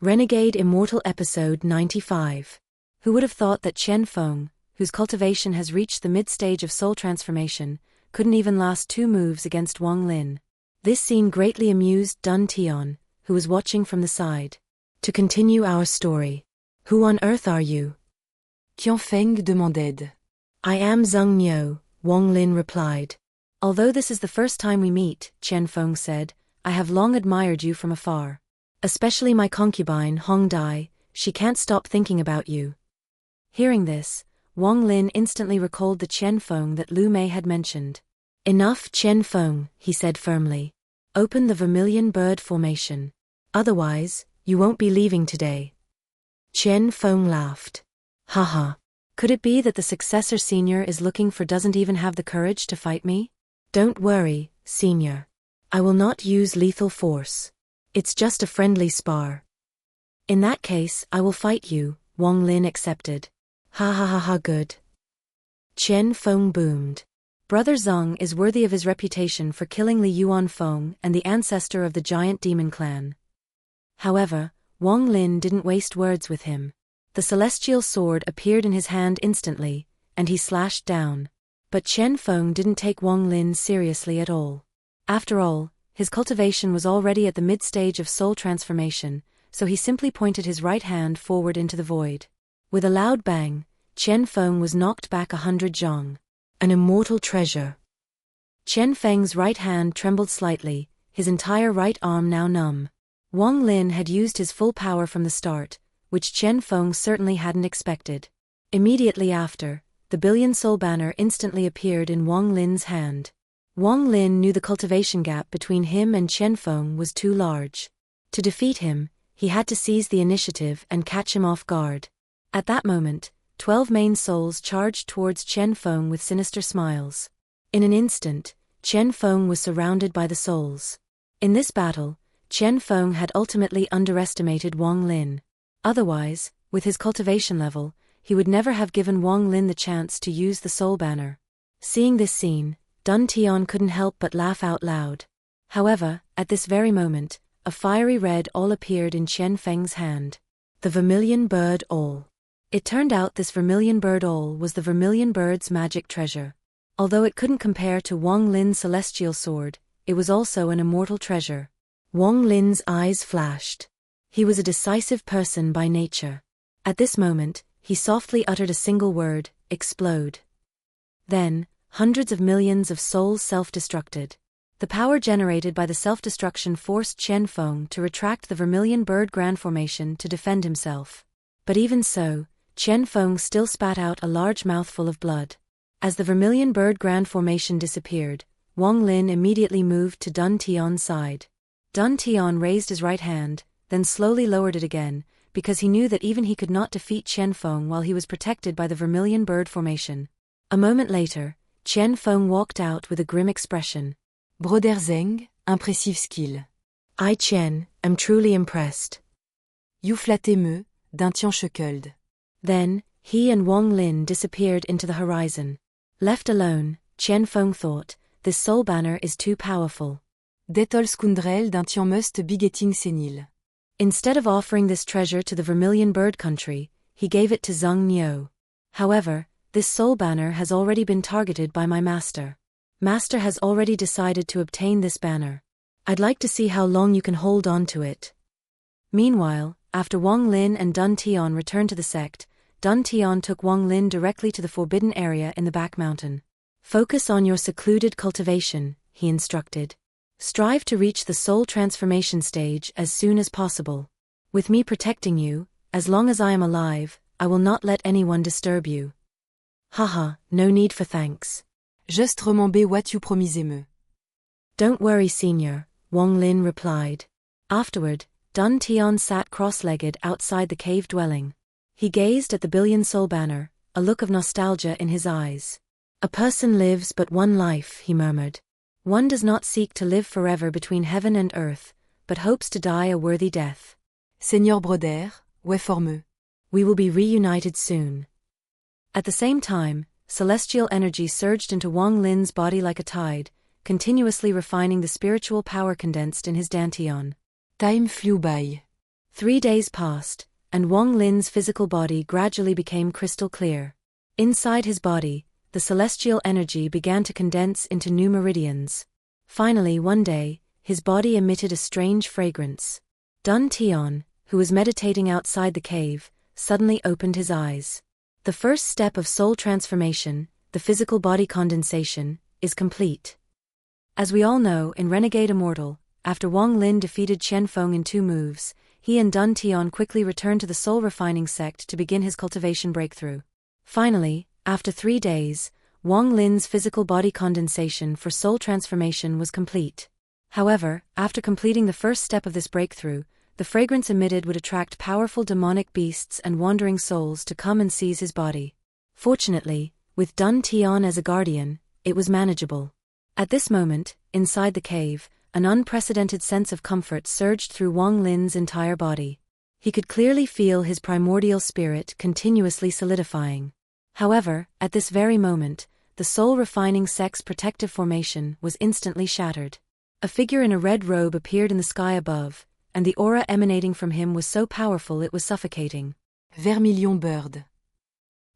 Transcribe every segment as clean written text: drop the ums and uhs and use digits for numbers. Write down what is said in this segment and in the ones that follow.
Renegade Immortal Episode 95. Who would have thought that Chen Feng, whose cultivation has reached the mid-stage of soul transformation, couldn't even last 2 moves against Wang Lin? This scene greatly amused Dun Tian, who was watching from the side. To continue our story. Who on earth are you? Qian Feng demanded. I am Zheng Niu, Wang Lin replied. Although this is the first time we meet, Chen Feng said, I have long admired you from afar. Especially my concubine Hong Dai, she can't stop thinking about you. Hearing this, Wang Lin instantly recalled the Chen Feng that Lu Mei had mentioned. Enough Chen Feng, he said firmly. Open the Vermilion bird formation. Otherwise, you won't be leaving today. Chen Feng laughed. Haha. Could it be that the successor senior is looking for doesn't even have the courage to fight me? Don't worry, senior. I will not use lethal force. It's just a friendly spar. In that case, I will fight you, Wang Lin accepted. Ha ha ha ha, good. Chen Feng boomed. Brother Zheng is worthy of his reputation for killing Li Yuanfeng and the ancestor of the giant demon clan. However, Wang Lin didn't waste words with him. The celestial sword appeared in his hand instantly, and he slashed down. But Chen Feng didn't take Wang Lin seriously at all. After all, his cultivation was already at the mid-stage of soul transformation, so he simply pointed his right hand forward into the void. With a loud bang, Chen Feng was knocked back 100 zhang. An immortal treasure. Chen Feng's right hand trembled slightly, his entire right arm now numb. Wang Lin had used his full power from the start, which Chen Feng certainly hadn't expected. Immediately after, the Billion Soul banner instantly appeared in Wang Lin's hand. Wang Lin knew the cultivation gap between him and Chen Feng was too large. To defeat him, he had to seize the initiative and catch him off guard. At that moment, 12 main souls charged towards Chen Feng with sinister smiles. In an instant, Chen Feng was surrounded by the souls. In this battle, Chen Feng had ultimately underestimated Wang Lin. Otherwise, with his cultivation level, he would never have given Wang Lin the chance to use the soul banner. Seeing this scene, Dun Tian couldn't help but laugh out loud. However, at this very moment, a fiery red awl appeared in Chen Feng's hand. The Vermilion bird awl. It turned out this Vermilion bird awl was the Vermilion bird's magic treasure. Although it couldn't compare to Wang Lin's celestial sword, it was also an immortal treasure. Wang Lin's eyes flashed. He was a decisive person by nature. At this moment, he softly uttered a single word, explode. Then, hundreds of millions of souls self-destructed. The power generated by the self-destruction forced Chen Feng to retract the Vermilion bird grand formation to defend himself. But even so, Chen Feng still spat out a large mouthful of blood. As the Vermilion bird grand formation disappeared, Wang Lin immediately moved to Dun Tian's side. Dun Tian raised his right hand, then slowly lowered it again, because he knew that even he could not defeat Chen Feng while he was protected by the Vermilion bird formation. A moment later, Chen Feng walked out with a grim expression. Brother Zheng, impressive skill. I Chen, am truly impressed. You flattez me, Dun Tian chuckled. Then, he and Wang Lin disappeared into the horizon. Left alone, Chen Feng thought, this soul banner is too powerful. Detol skundrel Dun Tian must be getting senile. Instead of offering this treasure to the Vermilion bird country, he gave it to Zheng Niu. However, this soul banner has already been targeted by my master. Master has already decided to obtain this banner. I'd like to see how long you can hold on to it. Meanwhile, after Wang Lin and Dun Tian returned to the sect, Dun Tian took Wang Lin directly to the forbidden area in the back mountain. Focus on your secluded cultivation, he instructed. Strive to reach the soul transformation stage as soon as possible. With me protecting you, as long as I am alive, I will not let anyone disturb you. Haha, no need for thanks. Just remember what you promised me. Don't worry, senior, Wang Lin replied. Afterward, Dun Tian sat cross-legged outside the cave dwelling. He gazed at the Billion Soul banner, a look of nostalgia in his eyes. A person lives but one life, he murmured. One does not seek to live forever between heaven and earth, but hopes to die a worthy death. Seigneur Broder, ouais formeux. We will be reunited soon. At the same time, celestial energy surged into Wang Lin's body like a tide, continuously refining the spiritual power condensed in his dantian. Time flew by. 3 days passed, and Wang Lin's physical body gradually became crystal clear. Inside his body, the celestial energy began to condense into new meridians. Finally, one day, his body emitted a strange fragrance. Dun Tian, who was meditating outside the cave, suddenly opened his eyes. The first step of soul transformation, the physical body condensation, is complete. As we all know, in Renegade Immortal, after Wang Lin defeated Chen Feng in 2 moves, he and Dun Tian quickly returned to the soul refining sect to begin his cultivation breakthrough. Finally, after 3 days, Wang Lin's physical body condensation for soul transformation was complete. However, after completing the first step of this breakthrough, the fragrance emitted would attract powerful demonic beasts and wandering souls to come and seize his body. Fortunately, with Dun Tian as a guardian, it was manageable. At this moment, inside the cave, an unprecedented sense of comfort surged through Wang Lin's entire body. He could clearly feel his primordial spirit continuously solidifying. However, at this very moment, the soul-refining sect's protective formation was instantly shattered. A figure in a red robe appeared in the sky above, and the aura emanating from him was so powerful it was suffocating. Vermilion bird.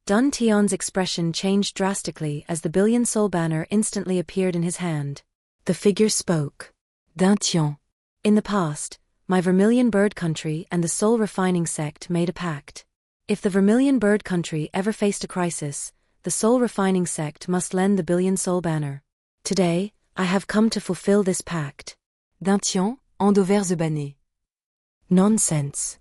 Dun Tian's expression changed drastically as the billion soul banner instantly appeared in his hand. The figure spoke. Dun Tian. In the past, my Vermilion bird country and the soul refining sect made a pact. If the Vermilion bird country ever faced a crisis, the soul refining sect must lend the billion soul banner. Today, I have come to fulfill this pact. Dun Tian, Andover the Banner. Nonsense.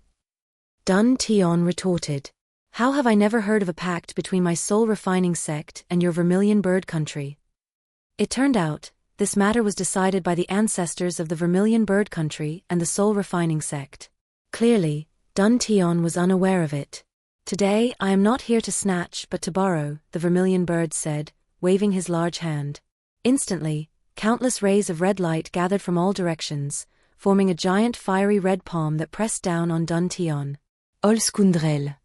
Dun Tian retorted. How have I never heard of a pact between my soul refining sect and your Vermilion bird country? It turned out, this matter was decided by the ancestors of the Vermilion bird country and the soul refining sect. Clearly, Dun Tian was unaware of it. Today I am not here to snatch but to borrow, the Vermilion bird said, waving his large hand. Instantly, countless rays of red light gathered from all directions, forming a giant fiery red palm that pressed down on Dun Tian. Olskundrel.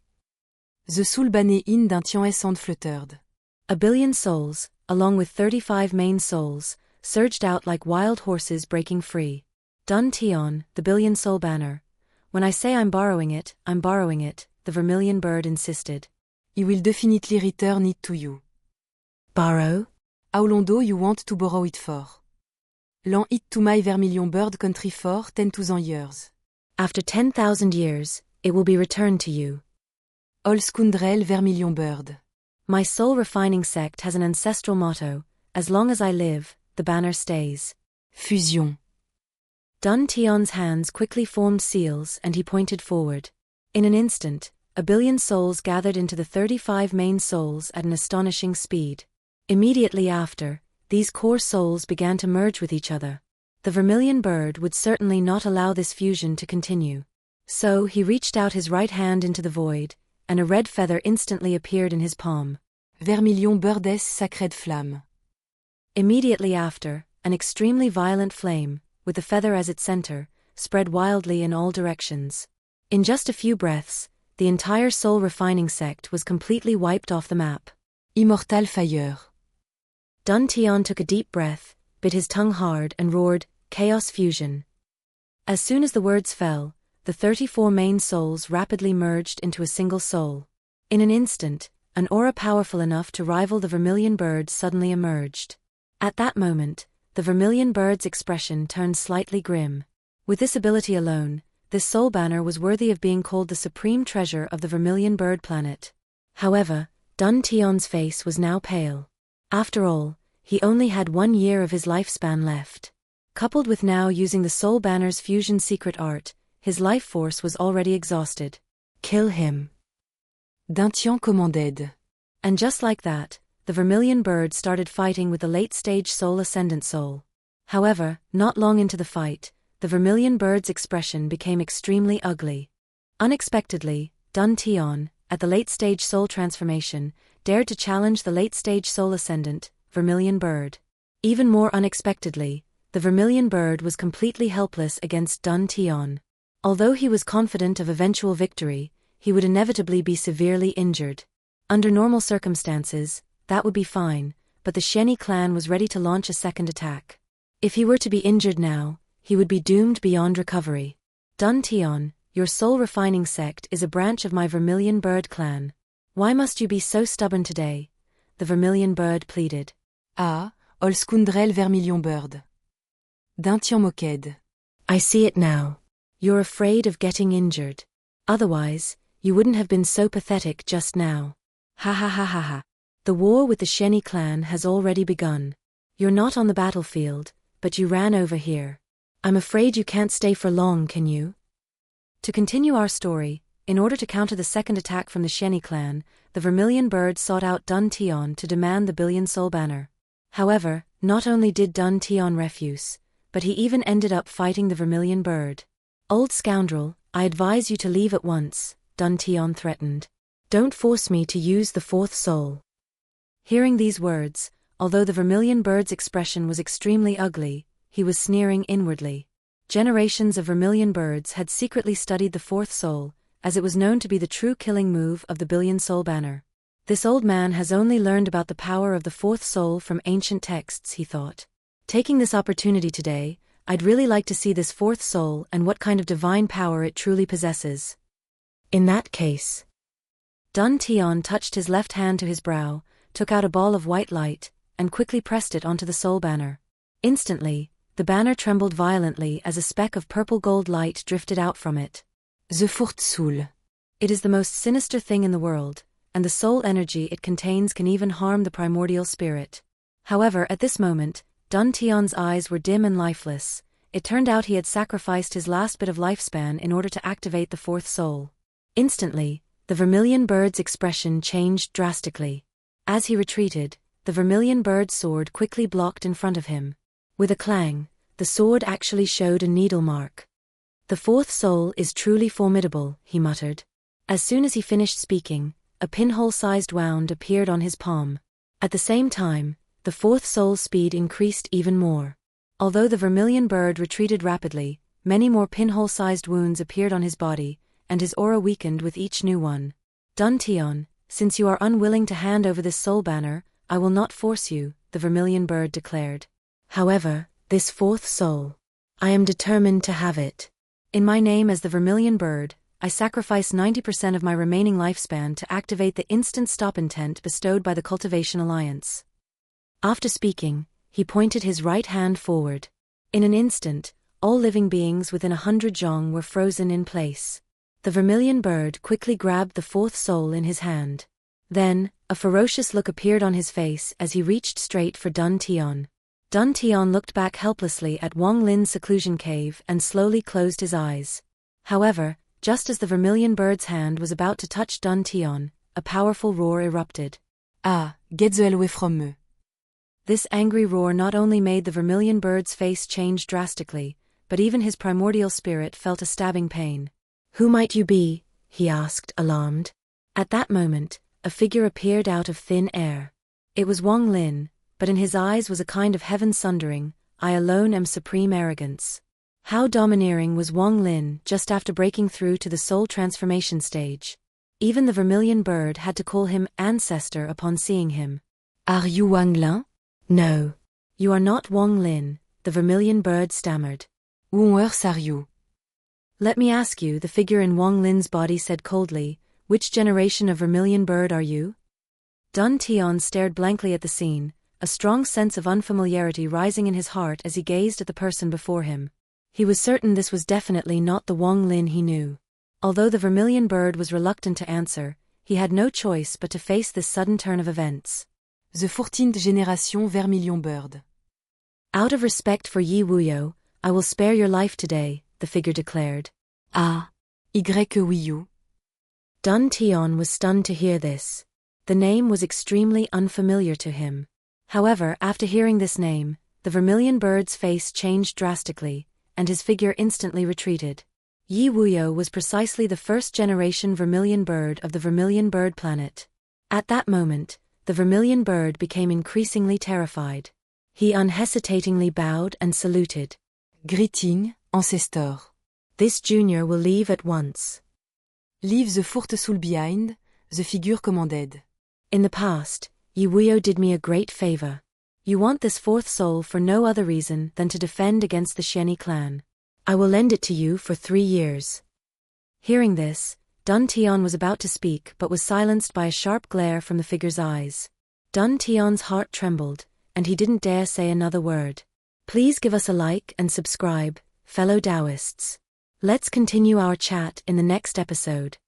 The soul banner in Dun Tian est fluttered. A billion souls, along with 35 main souls, surged out like wild horses breaking free. Dun Tian, the billion soul banner. When I say I'm borrowing it, the Vermilion bird insisted. He will definitely return it to you. Borrow? How long do you want to borrow it for? Lend it to my Vermilion bird country for 10,000 years. After 10,000 years, it will be returned to you. Olskundrel Vermilion bird. My soul refining sect has an ancestral motto, as long as I live, the banner stays. Fusion. Dun Tian's hands quickly formed seals and he pointed forward. In an instant, a billion souls gathered into the 35 main souls at an astonishing speed. Immediately after, these core souls began to merge with each other. The Vermilion bird would certainly not allow this fusion to continue. So he reached out his right hand into the void, and a red feather instantly appeared in his palm. Vermilion bird's sacred flamme. Immediately after, an extremely violent flame, with the feather as its center, spread wildly in all directions. In just a few breaths, the entire soul refining sect was completely wiped off the map. Immortal fire. Dun Tian took a deep breath, bit his tongue hard and roared, Chaos fusion. As soon as the words fell, the 34 main souls rapidly merged into a single soul. In an instant, an aura powerful enough to rival the Vermilion bird suddenly emerged. At that moment, the Vermilion bird's expression turned slightly grim. With this ability alone, this soul banner was worthy of being called the supreme treasure of the Vermilion bird planet. However, Dun Tian's face was now pale. After all, he only had 1 year of his lifespan left. Coupled with now using the soul banner's fusion secret art, his life force was already exhausted. Kill him. Dun Tian commanded. And just like that, the Vermilion bird started fighting with the late-stage soul ascendant soul. However, not long into the fight, the Vermilion bird's expression became extremely ugly. Unexpectedly, Dun Tian, at the late-stage soul transformation, dared to challenge the late-stage soul ascendant, Vermilion bird. Even more unexpectedly, the Vermilion bird was completely helpless against Dun Tian. Although he was confident of eventual victory, he would inevitably be severely injured. Under normal circumstances, that would be fine, but the Sheni clan was ready to launch a second attack. If he were to be injured now, he would be doomed beyond recovery. Dun Tian, your soul-refining sect is a branch of my Vermilion Bird clan. Why must you be so stubborn today? The Vermilion Bird pleaded. Ah, ol skundrel Vermilion Bird. D'un moqued. I see it now. You're afraid of getting injured. Otherwise, you wouldn't have been so pathetic just now. Ha ha ha ha ha. The war with the Sheni clan has already begun. You're not on the battlefield, but you ran over here. I'm afraid you can't stay for long, can you? To continue our story, in order to counter the second attack from the Sheni clan, the Vermilion Bird sought out Dun Tion to demand the Billion Soul Banner. However, not only did Dun Tion refuse, but he even ended up fighting the Vermilion Bird. Old scoundrel, I advise you to leave at once, Dun Tion threatened. Don't force me to use the fourth soul. Hearing these words, although the Vermilion Bird's expression was extremely ugly, he was sneering inwardly. Generations of Vermilion Birds had secretly studied the fourth soul, as it was known to be the true killing move of the Billion Soul Banner. This old man has only learned about the power of the fourth soul from ancient texts, he thought. Taking this opportunity today, I'd really like to see this fourth soul and what kind of divine power it truly possesses. In that case. Dun Tion touched his left hand to his brow, took out a ball of white light, and quickly pressed it onto the soul banner. Instantly, the banner trembled violently as a speck of purple gold light drifted out from it. The fourth soul. It is the most sinister thing in the world, and the soul energy it contains can even harm the primordial spirit. However, at this moment, Dun Tion's eyes were dim and lifeless. It turned out he had sacrificed his last bit of lifespan in order to activate the fourth soul. Instantly, the Vermilion Bird's expression changed drastically. As he retreated, the Vermilion Bird's sword quickly blocked in front of him. With a clang, the sword actually showed a needle mark. The fourth soul is truly formidable, he muttered. As soon as he finished speaking, a pinhole-sized wound appeared on his palm. At the same time, the fourth soul's speed increased even more. Although the Vermilion Bird retreated rapidly, many more pinhole-sized wounds appeared on his body, and his aura weakened with each new one. Dun Tion, since you are unwilling to hand over this soul banner, I will not force you, the Vermilion Bird declared. However, this fourth soul. I am determined to have it. In my name as the Vermilion Bird, I sacrifice 90% of my remaining lifespan to activate the instant stop intent bestowed by the Cultivation Alliance. After speaking, he pointed his right hand forward. In an instant, all living beings within 100 zhong were frozen in place. The Vermilion Bird quickly grabbed the fourth soul in his hand. Then, a ferocious look appeared on his face as he reached straight for Dun Tion. Dun Tion looked back helplessly at Wang Lin's seclusion cave and slowly closed his eyes. However, just as the Vermilion Bird's hand was about to touch Dun Tion, a powerful roar erupted. Ah, get the hell away from me. This angry roar not only made the Vermilion Bird's face change drastically, but even his primordial spirit felt a stabbing pain. Who might you be? He asked, alarmed. At that moment, a figure appeared out of thin air. It was Wang Lin, but in his eyes was a kind of heaven sundering, I alone am supreme arrogance. How domineering was Wang Lin just after breaking through to the soul transformation stage. Even the Vermilion Bird had to call him Ancestor upon seeing him. Are you Wang Lin? No. You are not Wang Lin, the Vermilion Bird stammered. Où on earth are you? Let me ask you, the figure in Wang Lin's body said coldly, which generation of Vermilion Bird are you? Dun Tion stared blankly at the scene, a strong sense of unfamiliarity rising in his heart as he gazed at the person before him. He was certain this was definitely not the Wang Lin he knew. Although the Vermilion Bird was reluctant to answer, he had no choice but to face this sudden turn of events. The 14th generation Vermilion Bird. Out of respect for Yi Wuyo, I will spare your life today, the figure declared. Ah, Wuyo. Dun Tion was stunned to hear this. The name was extremely unfamiliar to him. However, after hearing this name, the Vermilion Bird's face changed drastically, and his figure instantly retreated. Yi Wuyo was precisely the first-generation Vermilion Bird of the Vermilion Bird planet. At that moment, the Vermilion Bird became increasingly terrified. He unhesitatingly bowed and saluted. Greeting, Ancestor. This junior will leave at once. Leave the fourth soul behind, the figure commanded. In the past, Yi Wuyo did me a great favor. You want this fourth soul for no other reason than to defend against the Sheni clan. I will lend it to you for 3 years. Hearing this, Dun Tian was about to speak but was silenced by a sharp glare from the figure's eyes. Dun Tian's heart trembled, and he didn't dare say another word. Please give us a like and subscribe, fellow Taoists. Let's continue our chat in the next episode.